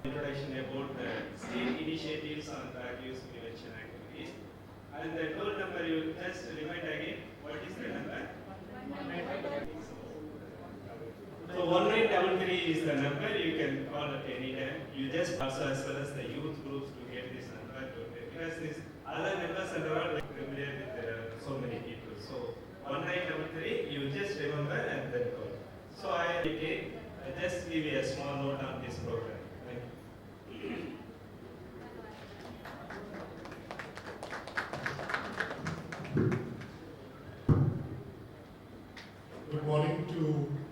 Introduction about state initiatives on drug use prevention activities. And the toll number, you just remind again, what is the number? So 1933 is the number, you can call at any time. You just also as well as the youth groups to get this number because these other numbers are all familiar with so many people. So 1933, you just remember and then call. So I just give you a small note on this program. Thank you. Good morning to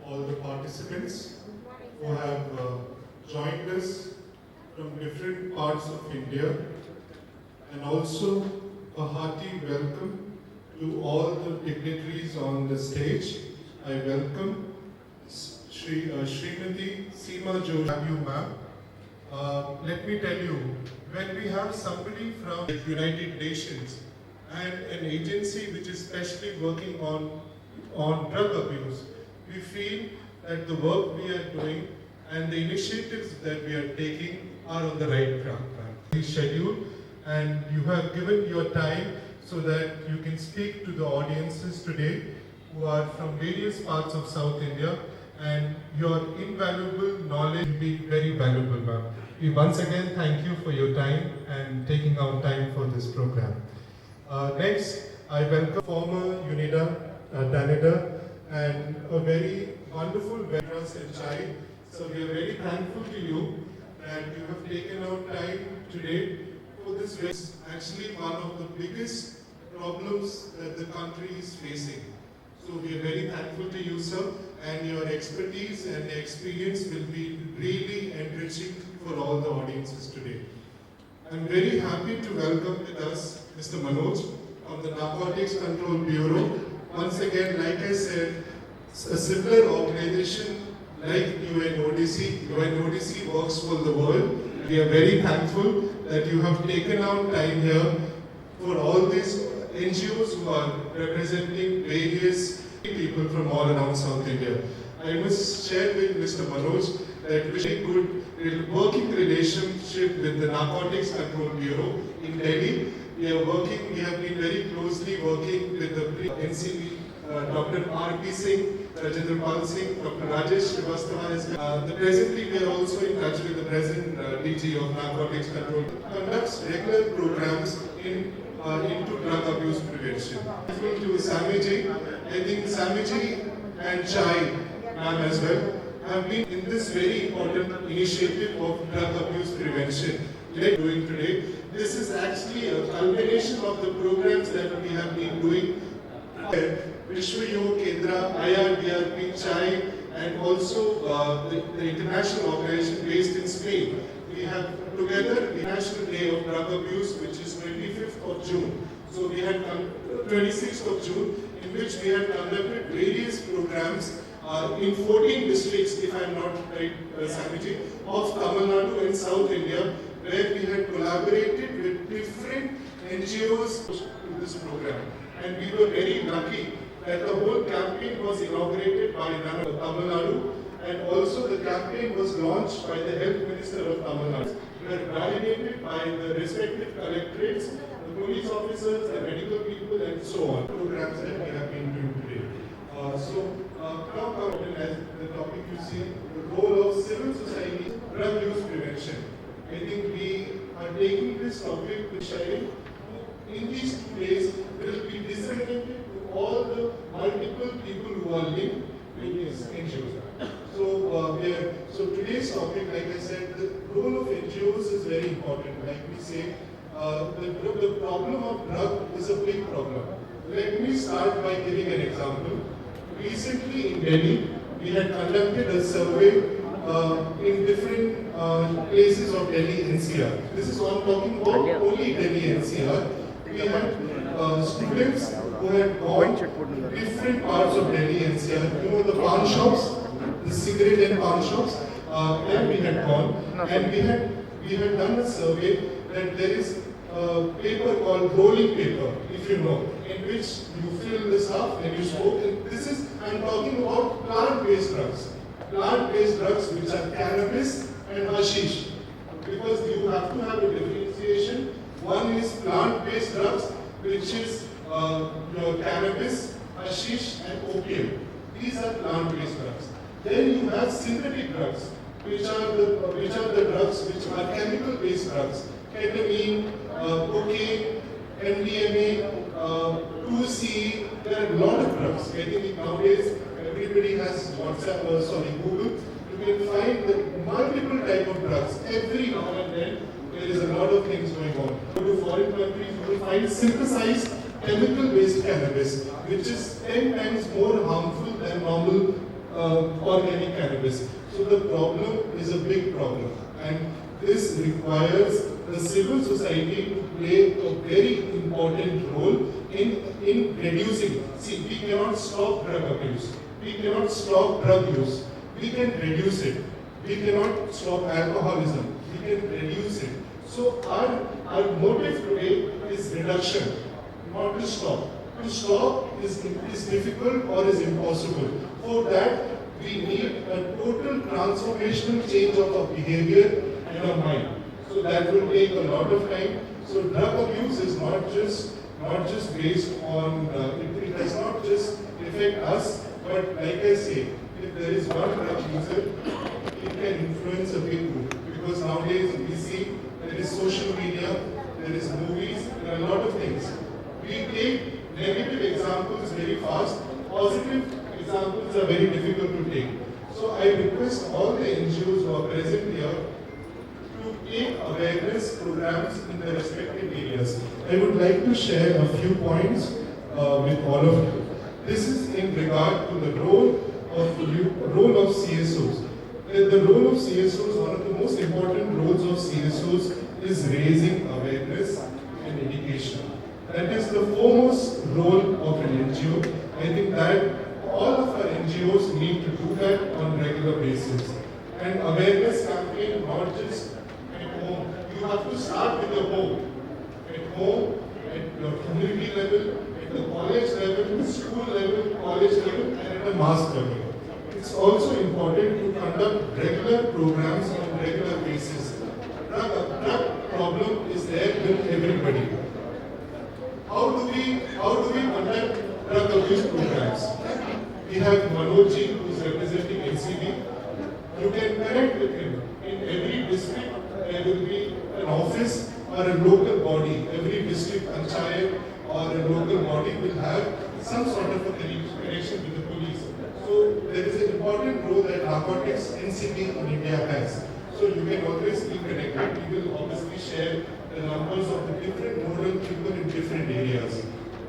all the participants who have joined us from different parts of India, and also a hearty welcome to all the dignitaries on the stage. I welcome Srimati Seema Joshi, ma'am. Let me tell you, when we have somebody from the United Nations and an agency which is specially working on drug abuse, we feel that the work we are doing and the initiatives that we are taking are on the right track. Schedule, and you have given your time so that you can speak to the audiences today who are from various parts of South India, and your invaluable knowledge will be very valuable, ma'am. We once again thank you for your time and taking out time for this program. Next, I welcome former Danida and a very wonderful veterans and child. So we are very thankful to you that you have taken out time today for this. It's actually one of the biggest problems that the country is facing. So we are very thankful to you, sir, and your expertise and experience will be really enriching for all the audiences today. I'm very happy to welcome with us Mr. Manoj from the Narcotics Control Bureau. Once again, like I said, a similar organization like UNODC. UNODC works for the world. We are very thankful that you have taken out time here for all these NGOs who are representing various people from all around South India. I must share with Mr. Manoj that we have a good working relationship with the Narcotics Control Bureau in Delhi. We have been very closely working with the NCB, Dr. R.P. Singh, Rajendra Pal Singh, Dr. Rajesh Srivastava. Presently, we are also in touch with the present DG of Narcotics Control. Conducts regular programs into drug abuse prevention. To Samiji, I think Samiji and Chai, ma'am as well, have been in this very important initiative of drug abuse prevention. Like doing today, this is actually a culmination of the programs that we have been doing. Vishwa Yoga Kendra, IRDRP, Chai, and also the international organization based in Spain. We have together the National Day of Drug Abuse, which is 25th of June. So we had 26th of June, in which we had conducted various programs in 14 districts, if I am not right, Samiji, of Tamil Nadu and South India, where we had collaborated with different NGOs to this program. And we were very lucky that the whole campaign was inaugurated by Tamil Nadu, and also the campaign was launched by the Health Minister of Tamil Nadu. We were validated by the respective collectorates, the police officers, the medical people, and so on. Programs that we have been doing today. Now come as the topic you see, the role of civil society drug use prevention. I think we are taking this topic to sharing. In these 2 days, it will be disseminated to all the multiple people who are linked with these NGOs. So today's topic, like I said, the role of NGOs is very important. Like we say, the problem of drug is a big problem. Let me start by giving an example. Recently in Delhi, we had conducted a survey in different places of Delhi NCR. This is all talking about only Delhi NCR. We had students who had gone to different parts of Delhi NCR. You know the pawn shops, the cigarette and pawn shops. There we had gone, and we had done a survey that there is a paper called rolling paper, if you know, in which you fill the stuff and you smoke. And this is, I'm talking about plant-based drugs. Plant-based drugs which are cannabis and hashish. because you have to have a differentiation. One is plant-based drugs, which is your cannabis, hashish, and opium. These are plant-based drugs. Then you have synthetic drugs, which are the drugs which are chemical-based drugs. Ketamine, cocaine, MDMA, 2C. There are a lot of drugs. I think nowadays everybody has Google. You can find the multiple type of drugs. Every now and then there is a lot of things going on. Go to foreign countries, you will find synthesized chemical-based cannabis, which is 10 times more harmful than normal organic cannabis. So the problem is a big problem, and this requires the civil society to play a very important role in reducing. See, we cannot stop drug abuse. We cannot stop drug use. We can reduce it. We cannot stop alcoholism. We can reduce it. So our motive today is reduction, not to stop. To stop is difficult or is impossible. For that, we need a total transformational change of our behavior and our mind. So that will take a lot of time. So drug abuse is not just based on, it does not just affect us, but like I say, if there is one drug user, it can influence a big group. Because nowadays we see there is social media, there is movies, there are a lot of things. We take negative examples very fast, positive examples are very difficult to take. So I request all the NGOs who are present here to take awareness programs in their respective areas. I would like to share a few points with all of you. This is in regard to the role of CSOs. The role of CSOs, one of the most important roles of CSOs is raising awareness and education. That is the foremost role of an NGO. I think that all of our NGOs need to do that on a regular basis. And awareness campaign, not just at home. You have to start with your home. At home, at your community level, at the college level, school level, college level, and at a mass level. It's also important to conduct regular programs on a regular basis. Drug problem is there with everybody. How do we conduct drug abuse programs? We have Manojji, who is representing NCB. You can connect with him. In every district, there will be an office or a local body. Every district panchayat or a local body will have some sort of a connection with the police. So there is an important role that narcotics NCB in India has. So you can always be connected. We will obviously share the numbers of the different nodal people in different areas.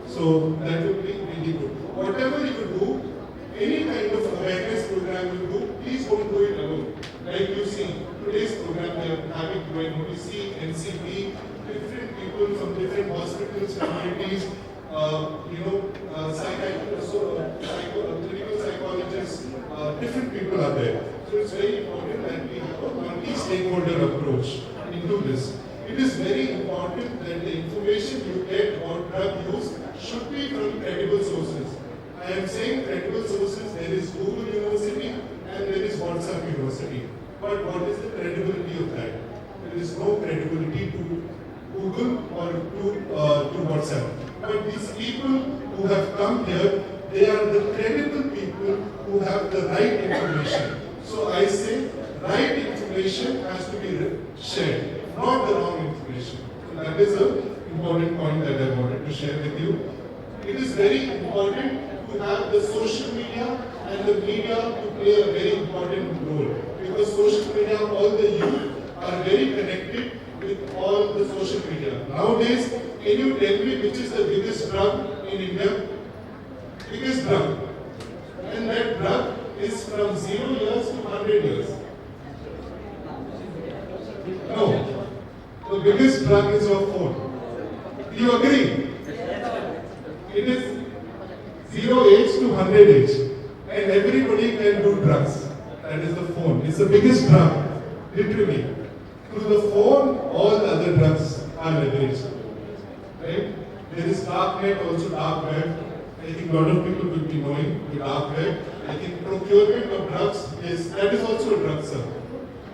So that would be really good. Whatever you do, any kind of awareness program you do, please don't do it alone. Like you see, today's program we are having UNODC, NCB, different people from different hospitals, communities, clinical psychologists, different people are there. So it's very important that we have a multi-stakeholder approach into this. It is very important that the information you get about drug use should be from credible sources. I am saying credible sources, there is Google University and there is WhatsApp University. But what is the credibility of that? There is no credibility to Google or to WhatsApp. But these people who have come here, they are the credible people who have the right information. So I say, right information has to be shared, not the wrong information. So that is an important point that I wanted to share with you. It is very important to have the social media and the media to play a very important role. Because social media, all the youth are very connected with all the social media. Nowadays, can you tell me which is the biggest drug in India? Biggest drug. And that drug is from 0 years to 100 years. No. The biggest drug is your phone. Do you agree? It is 0 age to 100 age. And everybody can do drugs. That is the phone. It's the biggest drug. Literally. Through the phone, all the other drugs are leveraged. Right? There is dark net, also dark web. I think a lot of people will be knowing the dark web. I think procurement of drugs that is also a drug, sir.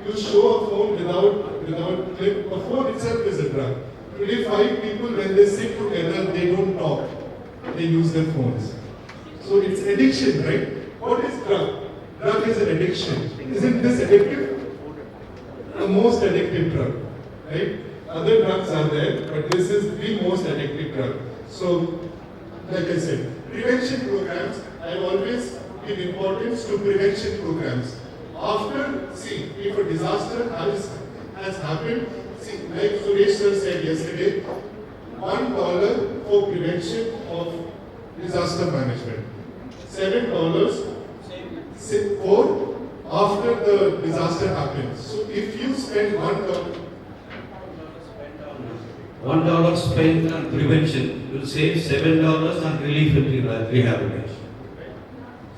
You show a phone without clip. A phone itself is a drug. Today, 5 people, when they sit together, they don't talk. They use their phones. So it's addiction, right? What is drug? Drug is an addiction. Isn't this addictive? The most addictive drug, right? Other drugs are there, but this is the most addictive drug. So, like I said, prevention programs, I have always give importance to prevention programs. After, see, if a disaster has happened, see, like Suresh sir said yesterday, $1 for prevention of disaster management, $7 for after the disaster happens. So if you spend $1, $1 spent on prevention will save $7 on relief and rehabilitation.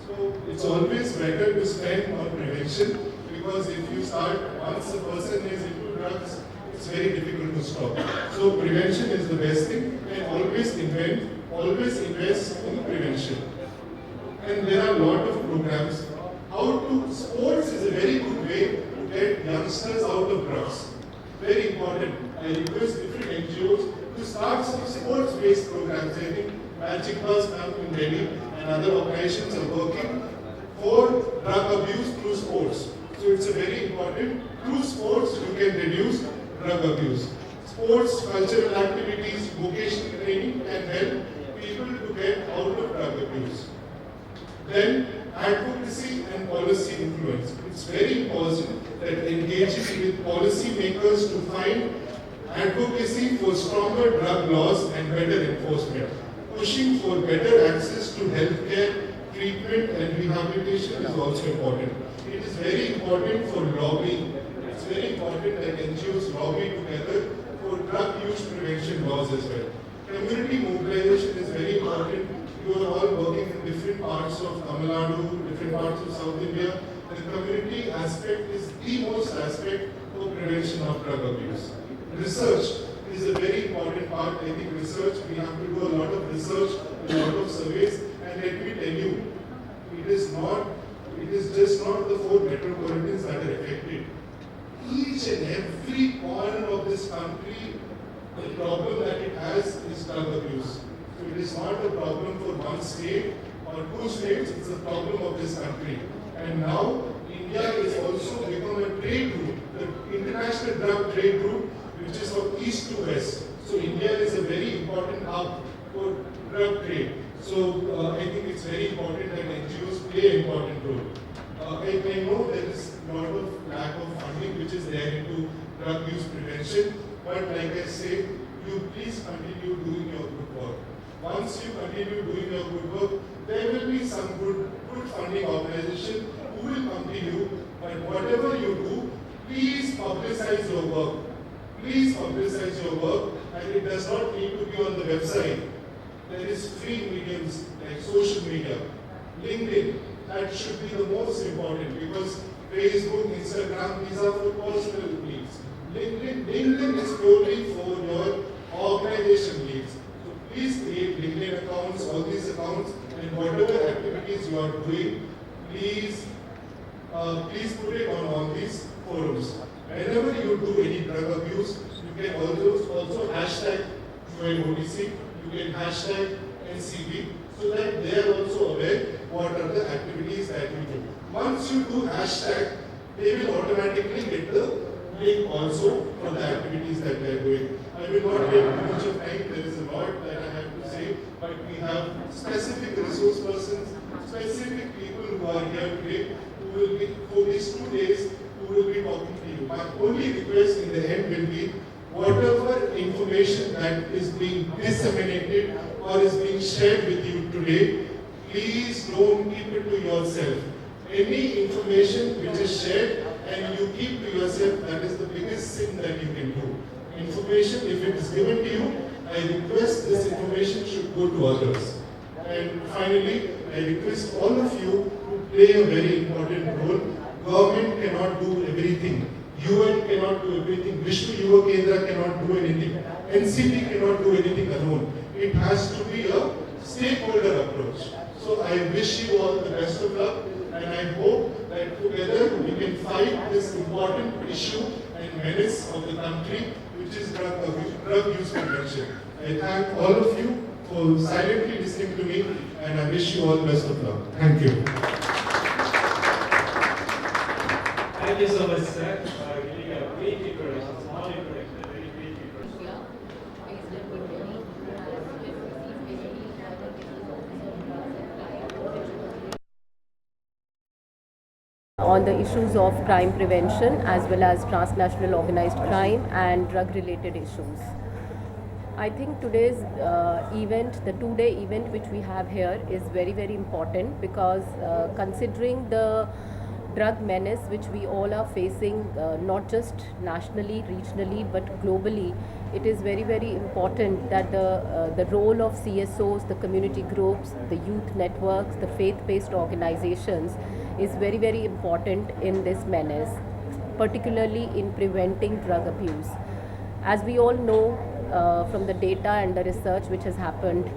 so it's always better to spend on prevention, because if you start, once a person is into drugs, it's very difficult to stop. So prevention is the best thing, and always invest in prevention. And there are a lot of programs. Sports is a very good way to get youngsters out of drugs. Very important. I request different NGOs to start some sports-based programs. I think Magic Bus in Delhi and other organizations are working for drug abuse through sports. So it's a very important. Through sports, you can reduce drug abuse. Sports, cultural activities, vocational training can help people to get out of drug abuse. Then, advocacy and policy influence. It's very important that engaging with policy makers to find advocacy for stronger drug laws and better enforcement. Pushing for better access to healthcare, treatment and rehabilitation is also important. It is very important for lobbying. It's very important that NGOs lobby together for drug use prevention laws as well. Community mobilization is very important. You are all working in different parts of Tamil Nadu, different parts of South India. The community aspect is the most aspect for prevention of drug abuse. Research is a very important part. I think research, we have to do a lot of research, a lot of surveys, and let me tell you, it is just not the 4 metropolitans that are affected. Each and every corner of this country, the problem that it has is drug abuse. So it is not a problem for one state or 2 states, it's a problem of this country. And now India is also become a trade route, the international drug trade route, which is from east to west. So India is a very important hub for drug trade. So I think it's very important that NGOs play an important role. I know there is a lot of lack of funding which is there into drug use prevention, but like I said, you please continue doing your good work. Once you continue doing your good work, there will be some good funding organization who will come to you, but whatever you do, please publicize your work. Please publicize your work, and it does not need to be on the website. There is free mediums like social media, LinkedIn, that should be the most important, because Facebook, Instagram, these are for personal needs. LinkedIn is purely for your organization needs. So please create LinkedIn accounts, all these accounts, and whatever activities you are doing, please put it on all these forums. Whenever you do any drug abuse, you can also hashtag UNODC, you can hashtag NCB, so that they are also aware what are the activities that you do. Once you do hashtag, they will automatically get the link also for the activities that they are doing. I will not take too much of time, there is a lot that I have to say, but we have specific resource persons, specific people who are here today, who will be, for these 2 days, who will be talking to you. My only request in the end will be, whatever information that is being disseminated or is being shared with you today, please don't keep it to yourself. Any information which is shared and you keep to yourself, that is the biggest sin that you can do. Information, if it is given to you, I request this information should go to others. And finally, I request all of you to play a very important role. Government cannot do everything. UN cannot do everything. Vishnu Yuva Kendra cannot do anything. NCP cannot do anything alone. It has to be a stakeholder approach. So I wish you all the best of luck, and I hope that together we can fight this important issue and menace of the country, which is drug use prevention. I thank all of you for silently listening to me, and I wish you all the best of luck. Thank you. Thank you so much, sir, for giving a brief introduction, small introduction, a very brief introduction. On the issues of crime prevention as well as transnational organized crime and drug related issues. I think today's event, the two-day event which we have here, is very, very important because considering the drug menace which we all are facing, not just nationally, regionally, but globally, it is very, very important that the role of CSOs, the community groups, the youth networks, the faith-based organizations is very, very important in this menace, particularly in preventing drug abuse. As we all know from the data and the research which has happened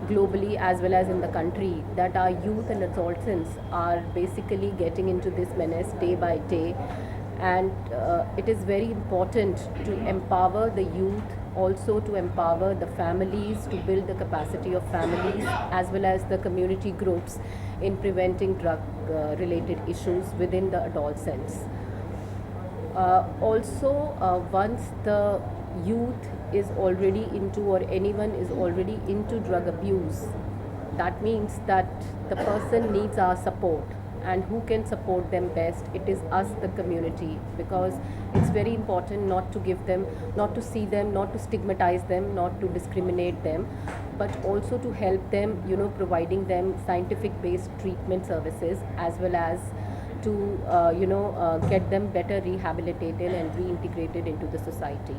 globally as well as in the country, that our youth and adolescents are basically getting into this menace day by day, and it is very important to empower the youth, also to empower the families, to build the capacity of families as well as the community groups in preventing drug related issues within the adolescents. Once the youth is already into, or anyone is already into drug abuse, that means that the person needs our support. And who can support them best? It is us, the community, because it's very important not to give them, not to see them, not to stigmatize them, not to discriminate them, but also to help them, providing them scientific based treatment services as well as to get them better rehabilitated and reintegrated into the society.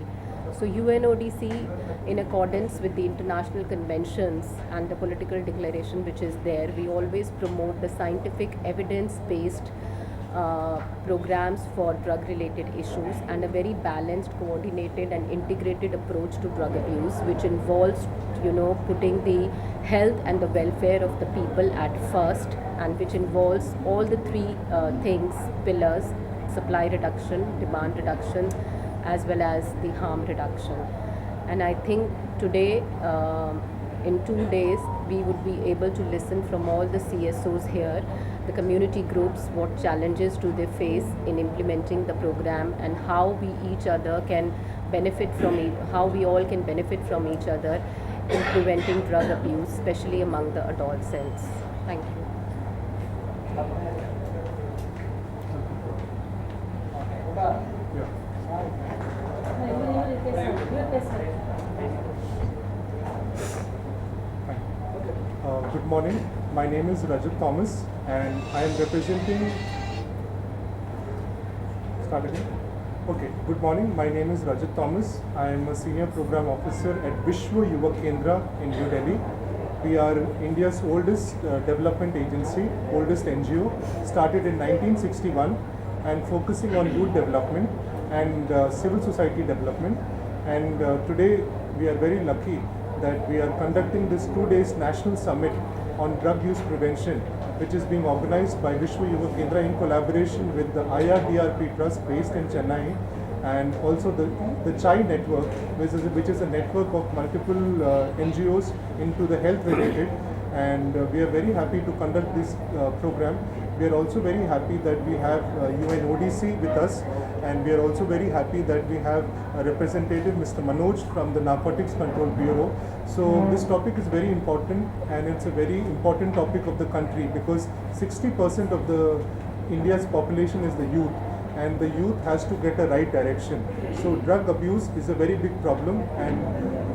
So UNODC, in accordance with the international conventions and the political declaration which is there, we always promote the scientific evidence-based programs for drug-related issues and a very balanced, coordinated and integrated approach to drug abuse, which involves, putting the health and the welfare of the people at first, and which involves all the three pillars: supply reduction, demand reduction, as well as the harm reduction. And I think today, in 2 days, we would be able to listen from all the CSOs here, the community groups, what challenges do they face in implementing the program, and how we each other can benefit from it, how we all can benefit from each other in preventing drug abuse, especially among the adolescents. Thank you. Good morning. My name is Rajat Thomas, and I am representing. Start again. Okay. Good morning. My name is Rajat Thomas. I am a senior program officer at Vishwa Yuva Kendra in New Delhi. We are India's oldest development agency, oldest NGO, started in 1961 and focusing on youth development and civil society development. And today we are very lucky that we are conducting this 2 days national summit on drug use prevention, which is being organized by Vishwa Yuva Kendra in collaboration with the IRDRP Trust based in Chennai, and also the Chai Network, which is a network of multiple NGOs into the health related. And we are very happy to conduct this program. We are also very happy that we have UNODC with us, and we are also very happy that we have a representative, Mr. Manoj, from the Narcotics Control Bureau. So this topic is very important, and it's a very important topic of the country because 60% of the India's population is the youth, and the youth has to get a right direction. So drug abuse is a very big problem, and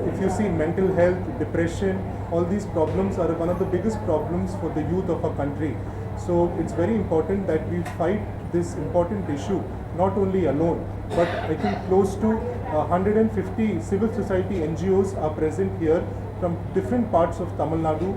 if you see mental health, depression, all these problems are one of the biggest problems for the youth of our country. So it's very important that we fight this important issue, not only alone, but I think close to 150 civil society NGOs are present here from different parts of Tamil Nadu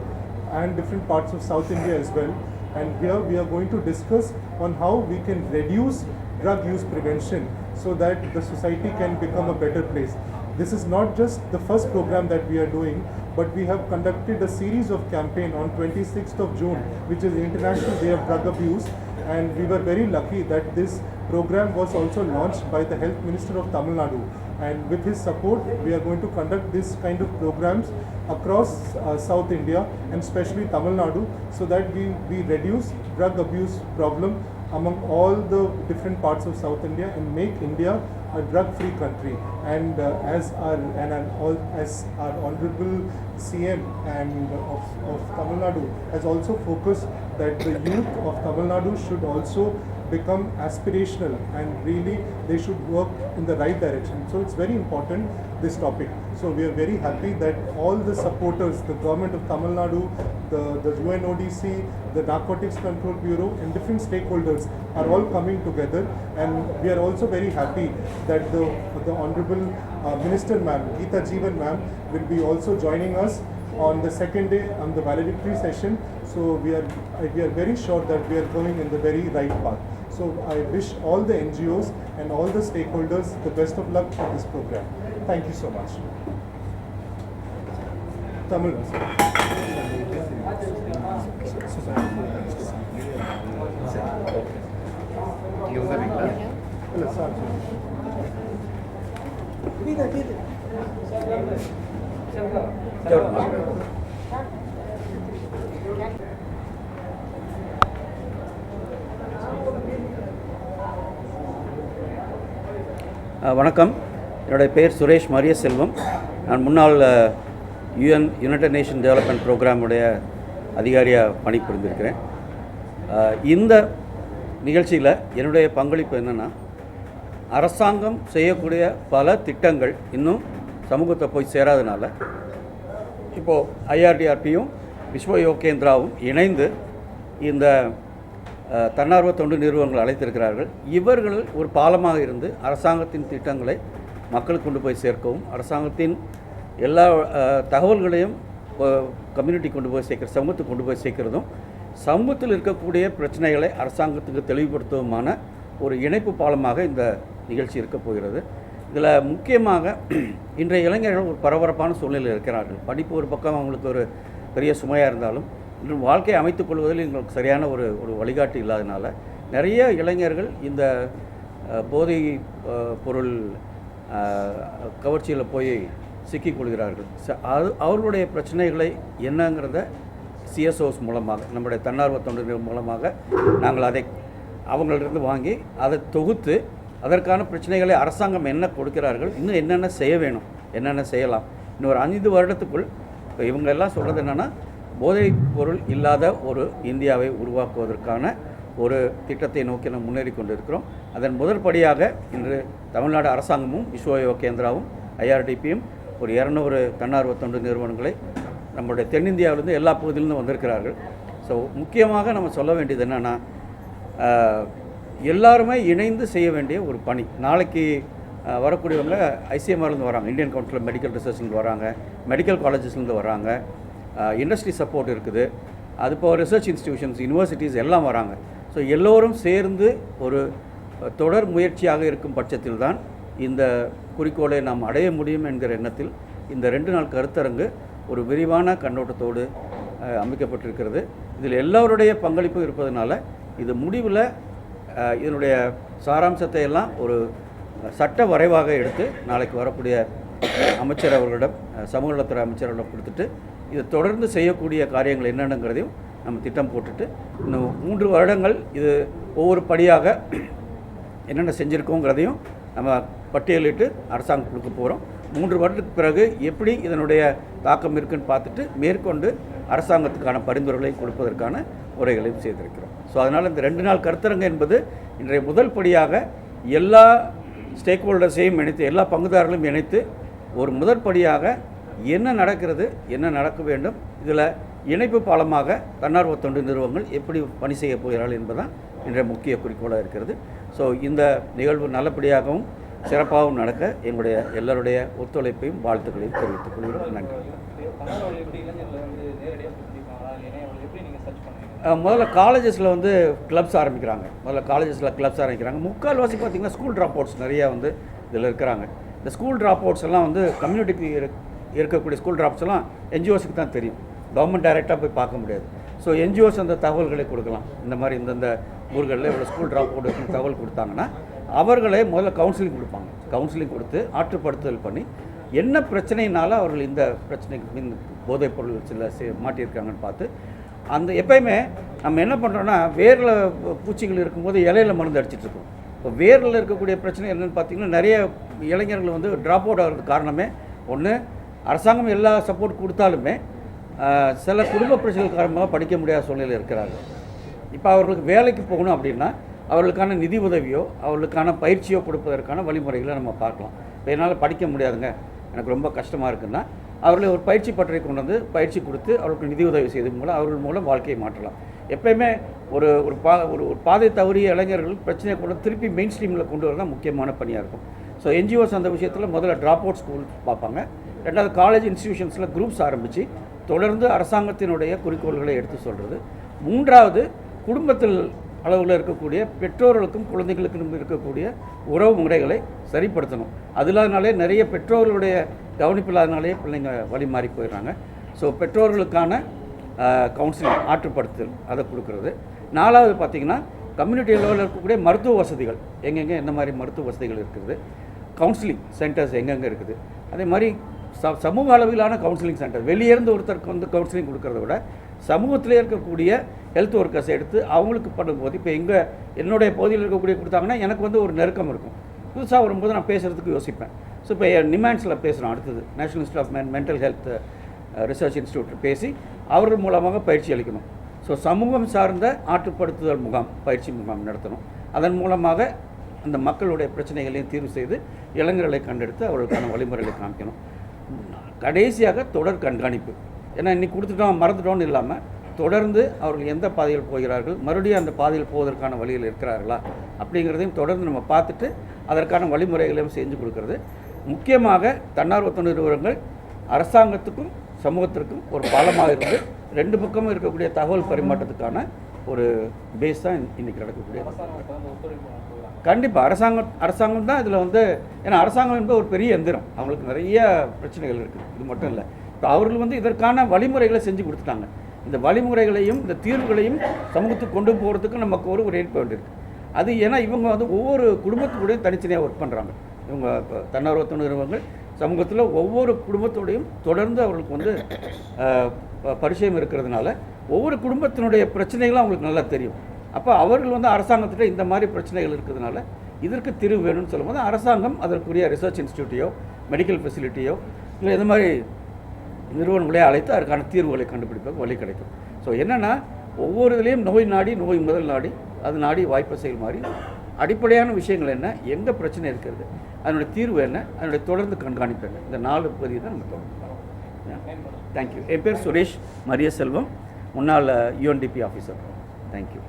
and different parts of South India as well. And here we are going to discuss on how we can reduce drug use prevention so that the society can become a better place. This is not just the first program that we are doing, but we have conducted a series of campaign on 26th of June, which is International Day of Drug Abuse, and we were very lucky that this program was also launched by the Health Minister of Tamil Nadu, and with his support we are going to conduct this kind of programs across South India and especially Tamil Nadu, so that we reduce drug abuse problem among all the different parts of South India and make India a drug-free country. And as our honorable CM and of Tamil Nadu has also focused that the youth of Tamil Nadu should also become aspirational and really they should work in the right direction. So it's very important, this topic. So we are very happy that all the supporters, the government of Tamil Nadu, the UNODC, the Narcotics Control Bureau and different stakeholders are all coming together, and we are also very happy that the Honorable Minister Ma'am, Geeta Jeevan Ma'am, will be also joining us on the second day on the valedictory session. So we are very sure that we are going in the very right path. So I wish all the NGOs and all the stakeholders the best of luck for this program. Thank you so much. Tamil. வணக்கம், என்னுடைய பேர் சுரேஷ் மரிய செல்வம். நான் முன்னாள் United nation development ப்ரோக்ராமுடைய அதிகாரியாக பணிபுரிந்திருக்கிறேன். இந்த நிகழ்ச்சியில் என்னுடைய பங்களிப்பு என்னென்னா, அரசாங்கம் செய்யக்கூடிய பல திட்டங்கள் இன்னும் சமூகத்தை போய் சேராதனால இப்போது ஐஆர்டிஆர்பியும் விஸ்வ யோக கேந்திராவும் இணைந்து இந்த தன்னார்வ தொண்டு நிறுவனங்கள் அழைத்திருக்கிறார்கள். இவர்கள் ஒரு பாலமாக இருந்து அரசாங்கத்தின் திட்டங்களை மக்களுக்கு கொண்டு போய் சேர்க்கவும், அரசாங்கத்தின் எல்லா தகவல்களையும் கம்யூனிட்டி கொண்டு போய் சமூகத்துக்கு கொண்டு போய் சேர்க்கிறதும், சமூகத்தில் இருக்கக்கூடிய பிரச்சனைகளை அரசாங்கத்துக்கு தெளிவுபடுத்தவுமான ஒரு இணைப்பு பாலமாக இந்த நிகழ்ச்சி இருக்க போகிறது. இதில் முக்கியமாக இன்றைய இளைஞர்கள் ஒரு பரபரப்பான சூழ்நிலையில் இருக்கிறார்கள். படிப்பு ஒரு பக்கம் அவங்களுக்கு ஒரு பெரிய சுமையாக இருந்தாலும், இன்று வாழ்க்கையை அமைத்துக் கொள்வதில் எங்களுக்கு சரியான ஒரு வழிகாட்டு இல்லாதனால நிறைய இளைஞர்கள் இந்த போதை பொருள் கவர்ச்சியில் போய் சிக்கிக்கொள்கிறார்கள். அவர்களுடைய பிரச்சனைகளை என்னங்கிறத சிஎஸ்ஓஸ் மூலமாக, நம்முடைய தன்னார்வ தொண்டர்கள் மூலமாக நாங்கள் அதை அவங்களிருந்து வாங்கி அதை தொகுத்து அதற்கான பிரச்சனைகளை அரசாங்கம் என்ன கொடுக்கிறார்கள், இன்னும் என்னென்ன செய்ய வேணும், என்னென்ன செய்யலாம், இன்னும் ஒரு 5 வருடத்துக்குள் இவங்களெல்லாம் சொல்கிறது என்னென்னா, போதைப் பொருள் இல்லாத ஒரு இந்தியாவை உருவாக்குவதற்கான ஒரு திட்டத்தை நோக்கி நாம் முன்னேறி கொண்டிருக்கிறோம். அதன் முதல் படியாக இன்று தமிழ்நாடு அரசாங்கமும் விஸ்வ யோக கேந்திராவும் ஐஆர்டிபியும் ஒரு 200 தன்னார்வ தொண்டு நிறுவனங்களை நம்முடைய தென்னிந்தியாவிலிருந்து எல்லா பகுதியிலிருந்து வந்திருக்கிறார்கள். ஸோ முக்கியமாக நம்ம சொல்ல வேண்டியது என்னென்னா, எல்லாருமே இணைந்து செய்ய வேண்டிய ஒரு பணி. நாளைக்கு வரக்கூடியவங்க ஐசிஎம்ஆர்லேருந்து வராங்க, இந்தியன் கவுன்சில் ஆஃப் மெடிக்கல் ரிசர்ச்லேருந்து வராங்க, மெடிக்கல் காலேஜஸ்லேருந்து வராங்க, இண்டஸ்ட்ரி சப்போர்ட் இருக்குது, அது இப்போ ரிசர்ச் இன்ஸ்டிடியூஷன்ஸ், யூனிவர்சிட்டிஸ் எல்லாம் வராங்க. ஸோ எல்லோரும் சேர்ந்து ஒரு தொடர் முயற்சியாக இருக்கும் பட்சத்தில் தான் இந்த குறிக்கோளை நாம் அடைய முடியும் என்கிற எண்ணத்தில் இந்த 2 நாள் கருத்தரங்கு ஒரு விரிவான கண்ணோட்டத்தோடு அமைக்கப்பட்டிருக்கிறது. இதில் எல்லோருடைய பங்களிப்பு இருப்பதனால இது முடிவில் இதனுடைய சாராம்சத்தை எல்லாம் ஒரு சட்ட வரைவாக எடுத்து நாளைக்கு வரக்கூடிய அமைச்சர் அவர்களிடம், சமூக நலத்துறை அமைச்சர்களிடம் கொடுத்துட்டு இதை தொடர்ந்து செய்யக்கூடிய காரியங்கள் என்னென்னங்கிறதையும் நம்ம திட்டம் போட்டுட்டு இன்னும் 3 வருடங்கள் இது ஒவ்வொரு படியாக என்னென்ன செஞ்சுருக்கோங்கிறதையும் நம்ம பட்டியலிட்டு அரசாங்கம் கொடுக்க போகிறோம். 3 வருடத்துக்கு பிறகு எப்படி இதனுடைய தாக்கம் இருக்குன்னு பார்த்துட்டு மேற்கொண்டு அரசாங்கத்துக்கான பரிந்துரைகளை கொடுப்பதற்கான உரைகளையும் செய்திருக்கிறோம். ஸோ அதனால் இந்த 2 நாள் கருத்தரங்கு என்பது இன்றைய முதல் படியாக எல்லா ஸ்டேக் ஹோல்டர்ஸையும் இணைத்து, எல்லா பங்குதாரர்களையும் இணைத்து ஒரு முதற்படியாக என்ன நடக்கிறது, என்ன நடக்க வேண்டும், இதில் இணைப்பு பாலமாக தன்னார்வ தொண்டு நிறுவனங்கள் எப்படி பணி செய்ய போகிறார்கள் என்பதுதான் இன்றைய முக்கிய குறிக்கோளாக இருக்கிறது. ஸோ இந்த நிகழ்வு நல்லபடியாகவும் சிறப்பாகவும் நடக்க எங்களுடைய எல்லோருடைய ஒத்துழைப்பையும் வாழ்த்துக்களையும் தெரிவித்துக் கொள்கிறோம். நன்றி. முதல்ல காலேஜஸில் கிளப்ஸ் ஆரம்பிக்கிறாங்க. முக்கால்வாசி பார்த்திங்கன்னா ஸ்கூல் ட்ராப் அவுட்ஸ் நிறையா இதில் இருக்கிறாங்க. இந்த ஸ்கூல் ட்ராப் அவுட்ஸ் எல்லாம் கம்யூனிட்டிக்கு இருக்கக்கூடிய ஸ்கூல் ட்ராப்ஸ் எல்லாம் என்ஜிஓஸுக்கு தான் தெரியும், கவர்மெண்ட் டைரெக்டாக போய் பார்க்க முடியாது. ஸோ என்ஜிஓஸ் அந்த தகவல்களை கொடுக்கலாம். இந்த மாதிரி இந்தந்த ஊர்களில் இவ்வளோ ஸ்கூல் ட்ராப் அவுட் இருக்குன்னு தகவல் கொடுத்தாங்கன்னா அவர்களே முதல்ல கவுன்சிலிங் கொடுப்பாங்க. கவுன்சிலிங் கொடுத்து ஆற்றுப்படுத்துதல் பண்ணி என்ன பிரச்சனையினால அவர்கள் இந்த பிரச்சனைக்கு போதைப் பொருள் சில மாட்டியிருக்காங்கன்னு பார்த்து அந்த எப்பயுமே நம்ம என்ன பண்ணுறோன்னா வேரில் பூச்சிகள் இருக்கும்போது இலையில் மருந்து அடிச்சிட்ருக்கோம். இப்போ வேரில் இருக்கக்கூடிய பிரச்சனை என்னென்னு பார்த்தீங்கன்னா நிறைய இளைஞர்கள் வந்து ட்ராப் அவுட் ஆகிறதுக்கு காரணமே ஒன்று அரசாங்கம் எல்லா சப்போர்ட் கொடுத்தாலுமே சில குடும்ப பிரச்சனைகள் காரணமாக படிக்க முடியாத சூழ்நிலை இருக்கிறாங்க. இப்போ அவர்களுக்கு வேலைக்கு போகணும் அப்படின்னா அவர்களுக்கான நிதி உதவியோ அவர்களுக்கான பயிற்சியோ கொடுப்பதற்கான வழிமுறைகளை நம்ம பார்க்கலாம். இப்போ என்னால் படிக்க முடியாதுங்க, எனக்கு ரொம்ப கஷ்டமாக இருக்குன்னா அவர்களை ஒரு பயிற்சி பட்டறை கொண்டு வந்து பயிற்சி கொடுத்து அவர்களுக்கு நிதி உதவி செய்வதன் மூலம் அவர்கள் மூலம் வாழ்க்கையை மாற்றலாம். எப்பயுமே ஒரு பாதை தவறிய இளைஞர்கள் பிரச்சனையை கொண்டு திருப்பி மெயின் ஸ்ட்ரீமில் கொண்டு வரதான் முக்கியமான பணியாக இருக்கும். ஸோ என்ஜிஓஸ் அந்த விஷயத்தில் முதல்ல ட்ராப் அவுட் ஸ்கூல் பார்ப்பாங்க. ரெண்டாவது காலேஜ் இன்ஸ்டிடியூஷன்ஸில் குரூப்ஸ் ஆரம்பித்து தொடர்ந்து அரசாங்கத்தினுடைய குறிக்கோள்களை எடுத்து சொல்கிறது. மூன்றாவது குடும்பத்தில் அளவில் இருக்கக்கூடிய பெற்றோர்களுக்கும் குழந்தைகளுக்கும் இருக்கக்கூடிய உறவு முறைகளை சரிப்படுத்தணும். அது இல்லாதனாலே நிறைய பெற்றோர்களுடைய கவனிப்பு இல்லாதனாலே பிள்ளைங்க வழி மாறி போயிடுறாங்க. ஸோ பெற்றோர்களுக்கான கவுன்சிலிங் ஆற்றுப்படுத்தல் அதை கொடுக்குறது. நாலாவது பார்த்திங்கன்னா கம்யூனிட்டி லெவலில் இருக்கக்கூடிய மருத்துவ வசதிகள் எங்கெங்கே எந்த மாதிரி மருத்துவ வசதிகள் இருக்குது, கவுன்சிலிங் சென்டர்ஸ் எங்கெங்கே இருக்குது, அதே மாதிரி சமூக அளவிலான கவுன்சிலிங் சென்டர் வெளியேருந்து ஒருத்தருக்கு வந்து கவுன்சிலிங் கொடுக்கறத விட சமூகத்திலே இருக்கக்கூடிய ஹெல்த் ஒர்க்கர்ஸ் எடுத்து அவங்களுக்கு பண்ணும்போது இப்போ என்னுடைய பகுதியில் இருக்கக்கூடிய கொடுத்தாங்கன்னா எனக்கு வந்து ஒரு நெருக்கம் இருக்கும். புதுசாக வரும்போது நான் பேசுகிறதுக்கு யோசிப்பேன். ஸோ இப்போ நிமான்ஸில் பேசுகிறோம். அடுத்தது national institute of mental health research institute பேசி அவர்கள் மூலமாக பயிற்சி அளிக்கணும். ஸோ சமூகம் சார்ந்த ஆற்றுப்படுத்துதல் முகாம் பயிற்சி முகாம் நடத்தணும். அதன் மூலமாக அந்த மக்களுடைய பிரச்சனைகளையும் தீர்வு செய்து இளைஞர்களை கண்டெடுத்து அவர்களுக்கான வழிமுறைகளை காமிக்கணும். கடைசியாக தொடர் கண்காணிப்பு. ஏன்னா இன்றைக்கி கொடுத்துட்டோம் மறந்துட்டோன்னு இல்லாமல் தொடர்ந்து அவர்கள் எந்த பாதையில் போகிறார்கள், மறுபடியும் அந்த பாதையில் போவதற்கான வழியில் இருக்கிறார்களா அப்படிங்கிறதையும் தொடர்ந்து நம்ம பார்த்துட்டு அதற்கான வழிமுறைகளையும் செஞ்சு கொடுக்கறது. முக்கியமாக தன்னார்வ தொண்டு நிறுவனங்கள் அரசாங்கத்துக்கும் சமூகத்திற்கும் ஒரு பாலமாக இருந்து ரெண்டு பக்கமும் இருக்கக்கூடிய தகவல் பரிமாற்றத்துக்கான ஒரு பேஸ் தான் இன்றைக்கி நடக்கக்கூடிய. கண்டிப்பாக அரசாங்கம் தான் இதில் வந்து, ஏன்னா அரசாங்கம் என்பது ஒரு பெரிய எந்திரம், அவங்களுக்கு நிறைய பிரச்சனைகள் இருக்குது. இது மட்டும் இல்லை, இப்போ அவர்கள் வந்து இதற்கான வழிமுறைகளை செஞ்சு கொடுத்துட்டாங்க. இந்த வழிமுறைகளையும் இந்த தீர்வுகளையும் சமூகத்துக்கு கொண்டு போகிறதுக்கு நமக்கு ஒரு எய்ட் பாயிண்ட் இருக்குது. அது ஏன்னா இவங்க வந்து ஒவ்வொரு குடும்பத்துக்கூடையும் தனித்தனியாக ஒர்க் பண்ணுறாங்க. இவங்க இப்போ தன்னார்வ தொண்டு நிறுவனங்கள் சமூகத்தில் ஒவ்வொரு குடும்பத்தோடையும் தொடர்ந்து அவர்களுக்கு வந்து பரிச்சயம் இருக்கிறதுனால ஒவ்வொரு குடும்பத்தினுடைய பிரச்சனைகளும் அவங்களுக்கு நல்லா தெரியும். அப்போ அவர்கள் வந்து அரசாங்கத்திட்ட இந்த மாதிரி பிரச்சனைகள் இருக்கிறதுனால இதற்கு தீர்வு வேணும்னு சொல்லும்போது அரசாங்கம் அதற்குரிய ரிசர்ச் இன்ஸ்டியூட்டையோ மெடிக்கல் ஃபெசிலிட்டியோ இல்லை இந்த மாதிரி நிறுவனங்களே அழைத்து அதற்கான தீர்வுகளை கண்டுபிடிப்பதற்கு வழி கிடைக்கும். ஸோ என்னென்னா ஒவ்வொரு இதுலேயும் நோய் முதல் நாடி அது நாடி வாய்ப்பு செயல் மாதிரி அடிப்படையான விஷயங்கள் என்ன, எங்கே பிரச்சனை இருக்கிறது, அதனுடைய தீர்வு என்ன, அதனுடைய தொடர்ந்து கண்காணிப்பு என்ன, இந்த 4 பகுதியை தான் நம்ம தொடர்ந்து. தேங்க்யூ. என் பேர் சுரேஷ் மரிய செல்வம், முன்னாள் UNDP ஆஃபீஸர். தேங்க்யூ.